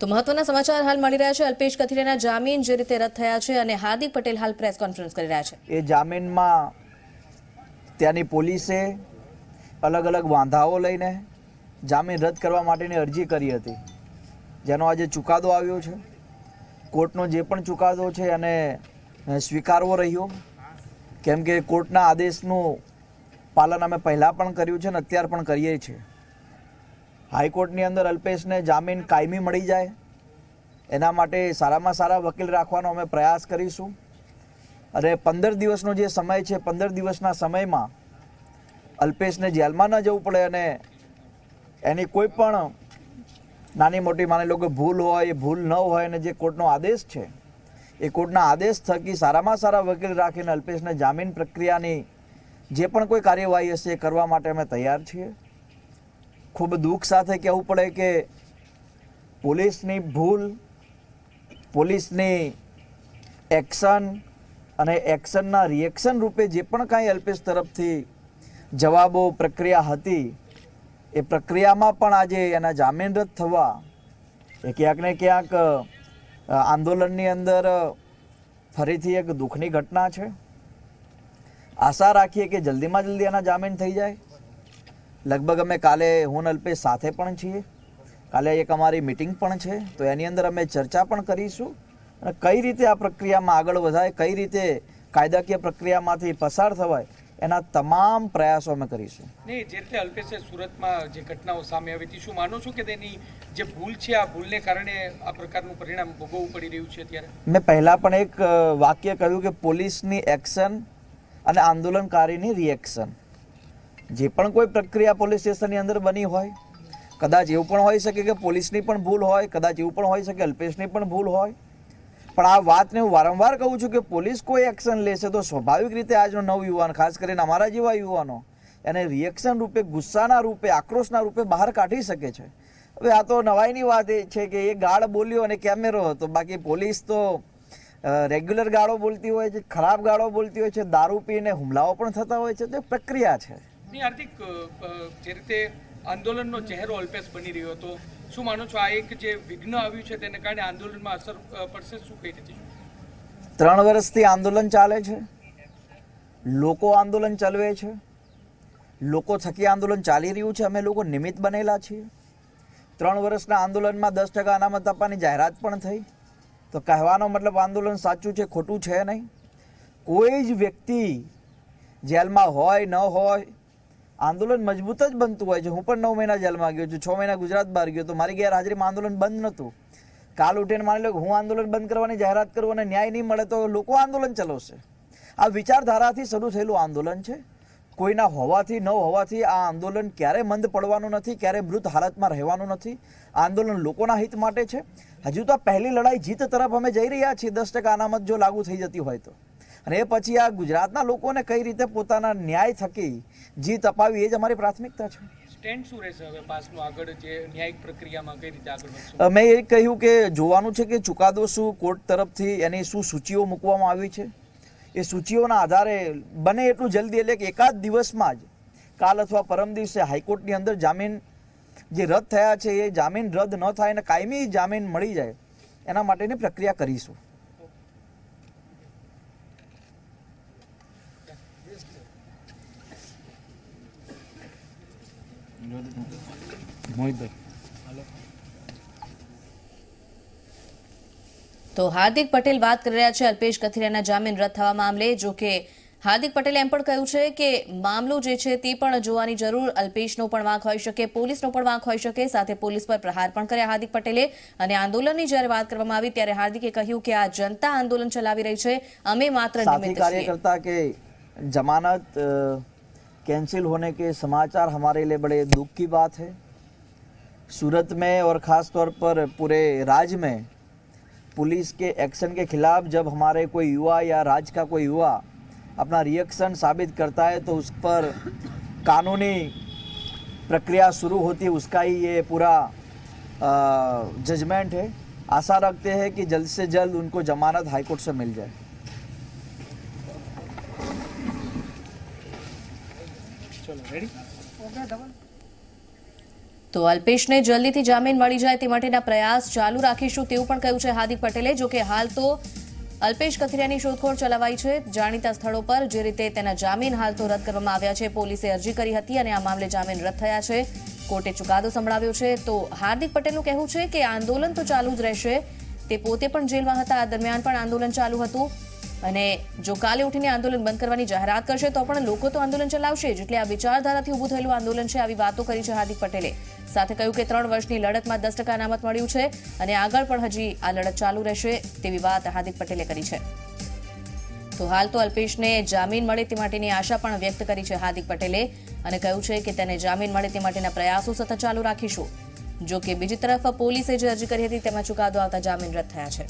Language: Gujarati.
તો મહત્વના સમાચાર હાલ મળી રહ્યા છે। અલ્પેશ કથિરિયાના જામીન જે રીતે રદ થયા છે અને હાર્દિક પટેલ હાલ પ્રેસ કોન્ફરન્સ કરી રહ્યા છે। એ જામીનમાં ત્યાંની પોલીસે અલગ અલગ વાંધાઓ લઈને જામીન રદ કરવા માટેની અરજી કરી હતી, જેનો આજે ચુકાદો આવ્યો છે। કોર્ટનો જે પણ ચુકાદો છે એને સ્વીકારવો રહ્યો, કેમ કે કોર્ટના આદેશનું પાલન અમે પહેલાં પણ કર્યું છે અને અત્યારે પણ કરીએ છીએ। હાઈકોર્ટની અંદર અલ્પેશને જામીન કાયમી મળી જાય એના માટે સારામાં સારા વકીલ રાખવાનો અમે પ્રયાસ કરીશું અને 15 દિવસનો જે સમય છે 15 દિવસના સમયમાં અલ્પેશને જેલમાં ન જવું પડે અને એની કોઈ પણ નાની મોટી માની લો કે ભૂલ હોય એ ભૂલ ન હોય અને જે કોર્ટનો આદેશ છે એ કોર્ટના આદેશ થકી સારામાં સારા વકીલ રાખીને અલ્પેશને જામીન પ્રક્રિયાની જે પણ કોઈ કાર્યવાહી હશે એ કરવા માટે અમે તૈયાર છીએ। ખૂબ દુઃખ સાથે કહેવું પડે કે પોલીસની ભૂલ, પોલીસની એક્શન અને એક્શનના રિએક્શન રૂપે જે પણ કાંઈ અલ્પેશ તરફથી જવાબો પ્રક્રિયા હતી એ પ્રક્રિયામાં પણ આજે એના જામીન રદ થવા એ ક્યાંક ને ક્યાંક આંદોલનની અંદર ફરીથી એક દુઃખની ઘટના છે। આશા રાખીએ કે જલ્દીમાં જલ્દી એના જામીન થઈ જાય। લગભગ અમે કાલે હું અલ્પેશ સાથે પણ છીએ, કાલે એક અમારી મિટિંગ પણ છે, તો એની અંદર અમે ચર્ચા પણ કરીશું અને કઈ રીતે આ પ્રક્રિયામાં આગળ વધાય, કઈ રીતે કાયદાકીય પ્રક્રિયામાંથી પસાર થવાય એના તમામ પ્રયાસો અમે કરીશું। નહીં, જે રીતે અલ્પેશે સુરતમાં જે ઘટનાઓ સામે આવી હતી, શું માનો છો કે તેની જે ભૂલ છે આ ભૂલને કારણે આ પ્રકારનું પરિણામ ભોગવવું પડી રહ્યું છે અત્યારે? મેં પહેલાં પણ એક વાક્ય કહ્યું કે પોલીસની એક્શન અને આંદોલનકારીની રિએક્શન, જે પણ કોઈ પ્રક્રિયા પોલીસ સ્ટેશનની અંદર બની હોય, કદાચ એવું પણ હોઈ શકે કે પોલીસની પણ ભૂલ હોય, કદાચ એવું પણ હોઈ શકે અલ્પેશની પણ ભૂલ હોય, પણ આ વાતને હું વારંવાર કહું છું કે પોલીસ કોઈ એક્શન લેશે તો સ્વાભાવિક રીતે આજનો નવયુવાન, ખાસ કરીને અમારા જેવા યુવાનો, એને રિએક્શન રૂપે, ગુસ્સાના રૂપે, આક્રોશના રૂપે બહાર કાઢી શકે છે। હવે આ તો નવાઈની વાત એ છે કે એ ગાળ બોલ્યો અને કેમેરો હતો, બાકી પોલીસ તો રેગ્યુલર ગાળો બોલતી હોય છે, ખરાબ ગાળો બોલતી હોય છે, દારૂ પીને હુમલાઓ પણ થતા હોય છે, તો પ્રક્રિયા છે। હાર્દિક, જે રીતે આંદોલનનો ચહેરો અલ્પેશ બની રહ્યો હતો, શું માનો છો આ એક જે વિઘ્ન આવ્યું છે તેને કારણે આંદોલનમાં અસર પડશે? શું કઈ રીતે? 3 વર્ષથી આંદોલન ચાલે છે, લોકો આંદોલન ચલાવે છે, લોકો થકી આંદોલન ચાલી રહ્યું છે, અમે લોકો નિમિત્ત બનેલા છીએ। 3 વર્ષના આંદોલનમાં 10% અનામત આપવાની જાહેરાત પણ થઈ, તો કહેવાનો મતલબ આંદોલન સાચું છે, ખોટું છે નહીં। કોઈ જ વ્યક્તિ જેલમાં હોય ન હોય, આંદોલન મજબૂત જ બનતું હોય છે। હું પણ 9 મહિના જેલમાં ગયો છું, 6 મહિના ગુજરાત બહાર ગયો તો મારી ગેરહાજરીમાં આંદોલન બંધ નહોતું। કાલ ઉઠીને માની લો કે હું આંદોલન બંધ કરવાની જાહેરાત કરું અને ન્યાય નહીં મળે તો લોકો આંદોલન ચલાવશે। આ વિચારધારાથી શરૂ થયેલું આંદોલન છે, કોઈના હોવાથી ન હોવાથી આ આંદોલન ક્યારે મંદ પડવાનું નથી, ક્યારે મૃત હાલતમાં રહેવાનું નથી। આંદોલન લોકોના હિત માટે છે। હજુ તો આ પહેલી લડાઈ જીત તરફ અમે જઈ રહ્યા છીએ, 10% અનામત જો લાગુ થઈ જતી હોય તો, અને એ પછી આ ગુજરાતના લોકોને કઈ રીતે પોતાના ન્યાય થકી જીત અપાવી એ જ અમારી પ્રાથમિકતા છે। સ્ટેન્ડ શું રહેશે હવે પાસનું આગળ જે ન્યાયિક પ્રક્રિયામાં કઈ રીતે આગળ વધશે? મેં એ કહ્યું કે જોવાનું છે કે ચુકાદો શું, કોર્ટ તરફથી એની શું સૂચિઓ મૂકવામાં આવી છે, એ સૂચિઓના આધારે બને એટલું જલ્દી, એટલે કે એકાદ દિવસમાં જ કાલ અથવા પરમ દિવસે હાઈકોર્ટની અંદર જામીન જે રદ થયા છે એ જામીન રદ ન થાય અને કાયમી જામીન મળી જાય એના માટેની પ્રક્રિયા કરીશું। તો હાર્દિક પટેલ વાત કરી રહ્યા છે અલ્પેશ કથિરિયાના જામીન રદ થવા મામલે। જો કે હાર્દિક પટેલે એમ પણ કહ્યું છે કે મામલો જે છે તે પણ જોવાની જરૂર અલ્પેશનો પણ વાંક હોઈ શકે, પોલીસનો પણ વાંક હોઈ શકે। સાથે પોલીસ પર પ્રહાર પણ કર્યા હાર્દિક પટેલે। અને આંદોલનની જ્યારે વાત કરવામાં આવી ત્યારે હાર્દિકે કહ્યું કે આ જનતા આંદોલન ચલાવી રહી છે, અમે માત્ર નિમિત્ત છીએ। कार्यकर्ता के जमानत कैंसिल होने के समाचार हमारे लिए बड़े दुख की बात है। सूरत में और ख़ास तौर पर पूरे राज्य में पुलिस के एक्शन के खिलाफ जब हमारे कोई युवा या राज्य का कोई युवा अपना रिएक्शन साबित करता है तो उस पर कानूनी प्रक्रिया शुरू होती है, उसका ही ये पूरा जजमेंट है। आशा रखते हैं कि जल्द से जल्द उनको जमानत हाईकोर्ट से मिल जाए। चलो रेडी हो गया डबल। તો અલ્પેશને જલ્દીથી જામીન મળી જાય તે માટેના પ્રયાસ ચાલુ રાખીશું તેવું પણ કહ્યું છે હાર્દિક પટેલે. જો કે હાલ તો અલ્પેશ કથિરિયાની શોધખોળ ચલાવાઈ છે. જાણીતા સ્થળો પર જે રીતે તેના જામીન હાલ તો રદ કરવામાં આવ્યા છે. પોલીસે અરજી કરી હતી અને આ મામલે જામીન રદ થયા છે. કોર્ટે ચુકાદો સંભળાવ્યો છે. તો હાર્દિક પટેલનું કહેવું છે કે આંદોલન તો ચાલુ જ રહેશે. તે પોતે પણ જેલમાં હતા, આ દરમિયાન પણ આંદોલન ચાલુ હતું અને જો કાલે ઉઠીને આંદોલન બંધ કરવાની જાહેરાત કરશે તો પણ લોકો તો આંદોલન ચલાવશે જ. એટલે આ વિચારધારાથી ઊભું થયેલું આંદોલન છે, આવી વાતો કરી છે હાર્દિક પટેલે. સાથે કહ્યું કે 3 વર્ષની લડતમાં 10% અનામત મળ્યું છે અને આગળ પણ હજી આ લડત ચાલુ રહેશે તેવી વાત હાર્દિક પટેલે કરી છે. તો હાલ તો અલ્પેશને જામીન મળે તે માટેની આશા પણ વ્યક્ત કરી છે હાર્દિક પટેલે અને કહ્યું છે કે તેને જામીન મળે તે માટેના પ્રયાસો સતત ચાલુ રાખીશું. જો કે બીજી તરફ પોલીસે જે અરજી કરી હતી તેમાં ચુકાદો આવતા જામીન રદ થયા છે.